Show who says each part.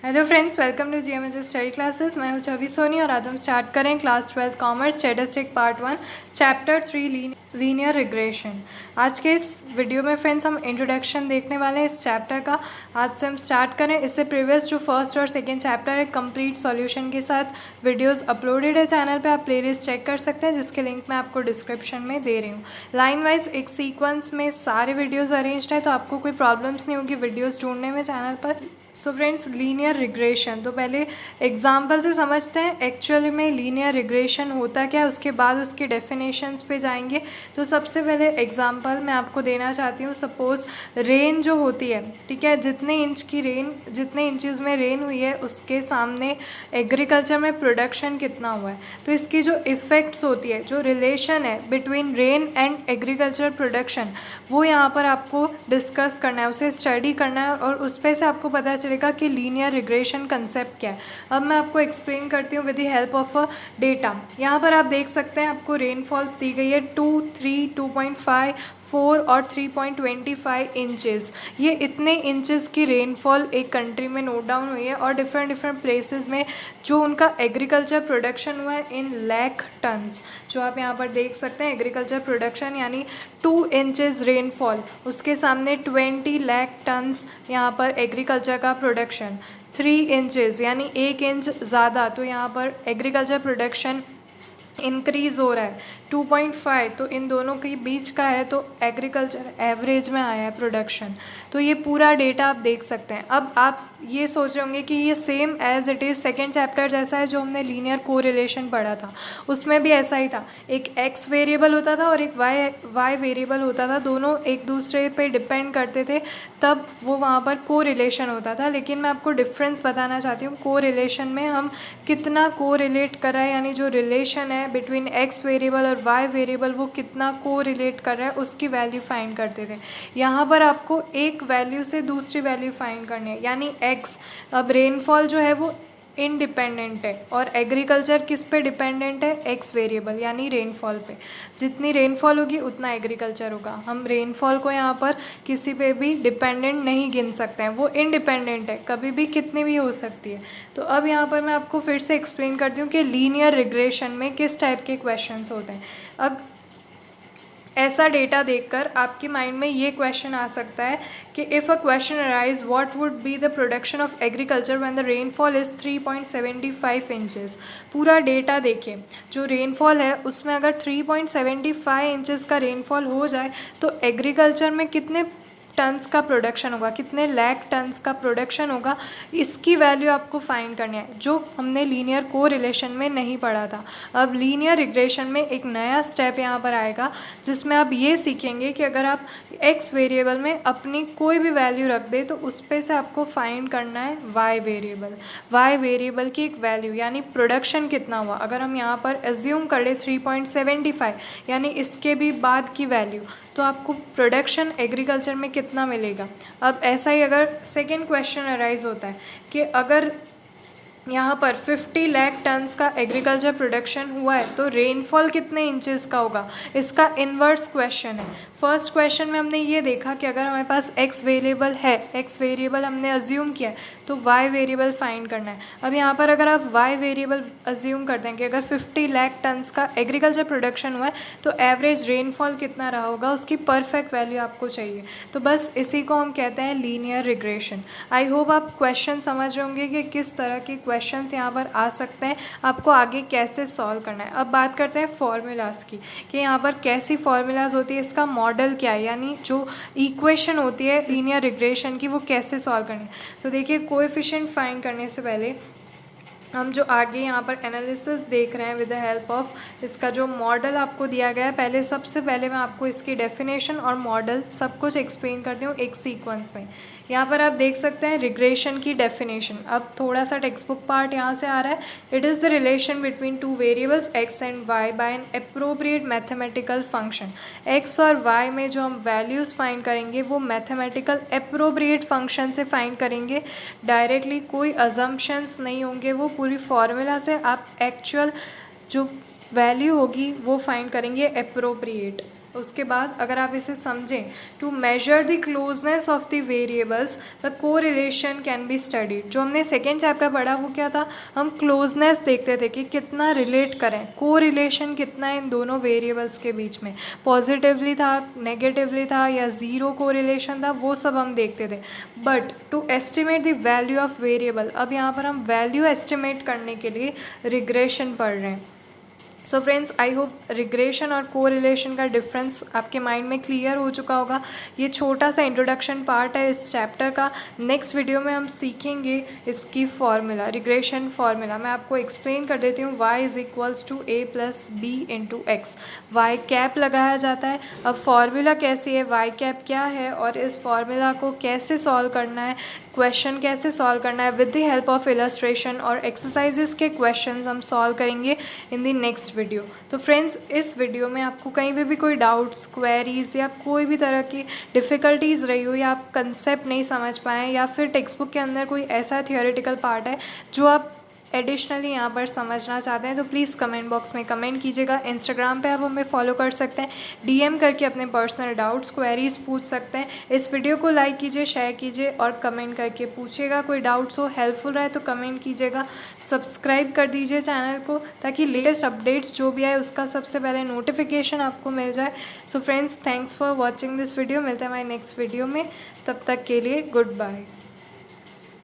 Speaker 1: Hello friends, welcome to GMH study classes. मैं हूं छवि सोनी और आज हम स्टार्ट करें class 12 commerce statistic part 1 chapter 3 linear regression. आज के इस वीडियो में फ्रेंड्स हम इंट्रोडक्शन देखने वाले हैं इस चैप्टर का। आज से हम स्टार्ट करें। इससे प्रीवियस जो फर्स्ट और सेकेंड चैप्टर है कंप्लीट सॉल्यूशन के साथ वीडियोस अपलोडेड है चैनल पे, आप प्लेलिस्ट चेक कर सकते हैं जिसके लिंक मैं आपको डिस्क्रिप्शन में दे रही हूँ। लाइन वाइज एक सीक्वेंस में सारे वीडियोज़ अरेंज्ड है, तो आपको कोई प्रॉब्लम्स नहीं होगी वीडियोज़ ढूंढने में चैनल पर। सो फ्रेंड्स, लीनियर रिग्रेशन तो पहले एग्जाम्पल से समझते हैं एक्चुअली में लीनियर रिग्रेशन होता क्या है, उसके बाद उसके डेफिनेशंस पे जाएंगे। तो सबसे पहले एग्जाम्पल मैं आपको देना चाहती हूँ। सपोज़ रेन जो होती है, ठीक है, जितने इंचेस में रेन हुई है उसके सामने एग्रीकल्चर में प्रोडक्शन कितना हुआ है। तो इसकी जो इफ़ेक्ट्स होती है, जो रिलेशन है between rain and agriculture production, वो यहाँ पर आपको डिस्कस करना है, उसे स्टडी करना है और उस पर से आपको पता चलेगा कि लीनियर रिग्रेशन कंसेप्ट क्या है। अब मैं आपको एक्सप्लेन करती हूँ with the help of a data. यहाँ पर आप देख सकते हैं आपको रेनफॉल्स दी गई है 2, 3, 2.5, 4 और 3.25 इंचेस। ये इतने इंचेस की रेनफॉल एक कंट्री में नोट डाउन हुई है और डिफरेंट प्लेसेस में जो उनका एग्रीकल्चर प्रोडक्शन हुआ है इन लाख टन्स। जो आप यहाँ पर देख सकते हैं एग्रीकल्चर प्रोडक्शन यानी 2 इंचेस रेनफॉल, उसके सामने 20 लाख टन्स यहाँ पर एग्रीकल्चर का प्रोडक्शन। 3 इंचेस यानी 1 इंच ज़्यादा, तो यहाँ पर एग्रीकल्चर प्रोडक्शन इंक्रीज़ हो रहा है। 2.5 तो इन दोनों के बीच का है, तो एग्रीकल्चर एवरेज में आया है प्रोडक्शन। तो ये पूरा डेटा आप देख सकते हैं। अब आप ये सोच रहे होंगे कि ये same as it is second chapter जैसा है जो हमने लीनियर कोरिलेशन पढ़ा था, उसमें भी ऐसा ही था। एक एक्स वेरिएबल होता था और एक वाई वेरिएबल होता था, दोनों एक दूसरे पे डिपेंड करते थे, तब वो वहाँ पर कोरिलेशन होता था। लेकिन मैं आपको डिफरेंस बताना चाहती हूँ। कोरिलेशन में हम कितना कोरिलेट कर रहा है, यानी जो रिलेशन है बिटवीन एक्स वेरिएबल और वाई वेरिएबल वो कितना कोरिलेट कर रहा है, उसकी वैल्यू फाइंड करते थे। यहाँ पर आपको एक वैल्यू से दूसरी वैल्यू फाइंड करनी है, यानी एक्स। अब रेनफॉल जो है वो इंडिपेंडेंट है और एग्रीकल्चर किस पे डिपेंडेंट है, एक्स वेरिएबल यानी रेनफॉल पे। जितनी रेनफॉल होगी उतना एग्रीकल्चर होगा। हम रेनफॉल को यहाँ पर किसी पे भी डिपेंडेंट नहीं गिन सकते हैं, वो इंडिपेंडेंट है, कभी भी कितनी भी हो सकती है। तो अब यहाँ पर मैं आपको फिर से एक्सप्लेन करती हूँ कि लीनियर रिग्रेशन में किस टाइप के क्वेश्चंस होते हैं। अब ऐसा डेटा देखकर आपके माइंड में ये क्वेश्चन आ सकता है कि if a question arise what would be the production of agriculture when the rainfall is 3.75 inches. पूरा डेटा देखिए, जो रेनफॉल है उसमें अगर 3.75 इंचेस का रेनफॉल हो जाए तो एग्रीकल्चर में कितने टन्स का प्रोडक्शन होगा, कितने लाख टन्स का प्रोडक्शन होगा, इसकी वैल्यू आपको फाइंड करनी है, जो हमने लीनियर कोरिलेशन में नहीं पढ़ा था। अब लीनियर रिग्रेशन में एक नया स्टेप यहाँ पर आएगा जिसमें आप ये सीखेंगे कि अगर आप एक्स वेरिएबल में अपनी कोई भी वैल्यू रख दे तो उस पे से आपको फाइंड करना है वाई वेरिएबल की एक वैल्यू, यानी प्रोडक्शन कितना हुआ। अगर हम यहाँ पर एज्यूम कर ले 3.75 यानी इसके भी बाद की वैल्यू, तो आपको प्रोडक्शन एग्रीकल्चर में कितना मिलेगा। अब ऐसा ही अगर सेकेंड क्वेश्चन अराइज होता है कि अगर यहाँ पर 50 लाख टन्स का एग्रीकल्चर प्रोडक्शन हुआ है तो रेनफॉल कितने इंचेस का होगा, इसका इन्वर्स क्वेश्चन है। फर्स्ट क्वेश्चन में हमने ये देखा कि अगर हमारे पास एक्स वेरिएबल है, एक्स वेरिएबल हमने अज्यूम किया है, तो वाई वेरिएबल फाइंड करना है। अब यहाँ पर अगर आप वाई वेरिएबल अज्यूम करते हैं कि अगर 50 लाख टन्स का एग्रीकल्चर प्रोडक्शन हुआ है तो एवरेज रेनफॉल कितना रहा होगा, उसकी परफेक्ट वैल्यू आपको चाहिए। तो बस इसी को हम कहते हैं लीनियर रिग्रेशन। आई होप आप क्वेश्चन समझ रहे होंगे कि किस तरह के क्वेश्चंस यहाँ पर आ सकते हैं, आपको आगे कैसे सॉल्व करना है। अब बात करते हैं फॉर्मूलाज की कि यहाँ पर कैसी फॉर्मूलाज होती है, इसका मॉडल क्या है, यानी जो इक्वेशन होती है लीनियर रिग्रेशन की वो कैसे सॉल्व करनी है। तो देखिए, कोएफिशिएंट फाइंड करने से पहले हम जो आगे यहाँ पर एनालिसिस देख रहे हैं विद द हेल्प ऑफ इसका जो मॉडल आपको दिया गया है, सबसे पहले मैं आपको इसकी डेफिनेशन और मॉडल सब कुछ एक्सप्लेन करती हूँ एक सीक्वेंस में। यहाँ पर आप देख सकते हैं रिग्रेशन की डेफिनेशन। अब थोड़ा सा टेक्स्ट बुक पार्ट यहाँ से आ रहा है। It is the relation between two variables X and Y by an appropriate mathematical function. X और वाई में जो हम वैल्यूज़ फाइंड करेंगे वो मैथमेटिकल अप्रोप्रिएट फंक्शन से फाइंड करेंगे, डायरेक्टली कोई अजम्पशंस नहीं होंगे, वो पूरी फॉर्मूला से आप एक्चुअल जो वैल्यू होगी वो फाइंड करेंगे अप्रोप्रिएट। उसके बाद अगर आप इसे समझें, to measure the closeness of the variables the correlation can be studied. जो हमने सेकेंड चैप्टर पढ़ा वो क्या था, हम क्लोजनेस देखते थे कि कितना रिलेट करें, कोरिलेशन कितना है इन दोनों वेरिएबल्स के बीच में, पॉजिटिवली था, नेगेटिवली था या ज़ीरो कोरिलेशन था, वो सब हम देखते थे। But to estimate the value of variable, अब यहाँ पर हम वैल्यू एस्टिमेट करने के लिए रिग्रेशन पढ़ रहे हैं। So friends, I hope regression और कोरिलेशन का डिफरेंस आपके माइंड में क्लियर हो चुका होगा। ये छोटा सा इंट्रोडक्शन पार्ट है इस चैप्टर का। नेक्स्ट वीडियो में हम सीखेंगे इसकी फार्मूला, रिग्रेशन फार्मूला। मैं आपको एक्सप्लेन कर देती हूँ। y is equals to a plus B into X, Y cap लगाया जाता है। अब फार्मूला कैसी है, y कैप क्या है और इस फार्मूला को कैसे सॉल्व करना है, क्वेश्चन कैसे सॉल्व करना है, with the help of illustration और एक्सरसाइजेस के क्वेश्चंस हम सॉल्व करेंगे इन द नेक्स्ट वीडियो। तो फ्रेंड्स, इस वीडियो में आपको कहीं पे भी कोई डाउट्स, क्वेरीज या कोई भी तरह की डिफ़िकल्टीज़ रही हो, या आप कंसेप्ट नहीं समझ पाएँ, या फिर टेक्स्ट बुक के अंदर कोई ऐसा थियोरेटिकल पार्ट है जो आप एडिशनली यहाँ पर समझना चाहते हैं, तो प्लीज़ कमेंट बॉक्स में कमेंट कीजिएगा। इंस्टाग्राम पे आप हमें फॉलो कर सकते हैं, डीएम करके अपने पर्सनल डाउट्स, क्वेरीज़ पूछ सकते हैं। इस वीडियो को लाइक कीजिए, शेयर कीजिए और कमेंट करके पूछिएगा। कोई डाउट्स हो, हेल्पफुल रहे तो कमेंट कीजिएगा। सब्सक्राइब कर दीजिए चैनल को, ताकि लेटेस्ट अपडेट्स जो भी आए उसका सबसे पहले नोटिफिकेशन आपको मिल जाए। So friends, thanks for watching this video. मिलते हैं हमारे नेक्स्ट वीडियो में, तब तक के लिए गुड बाय।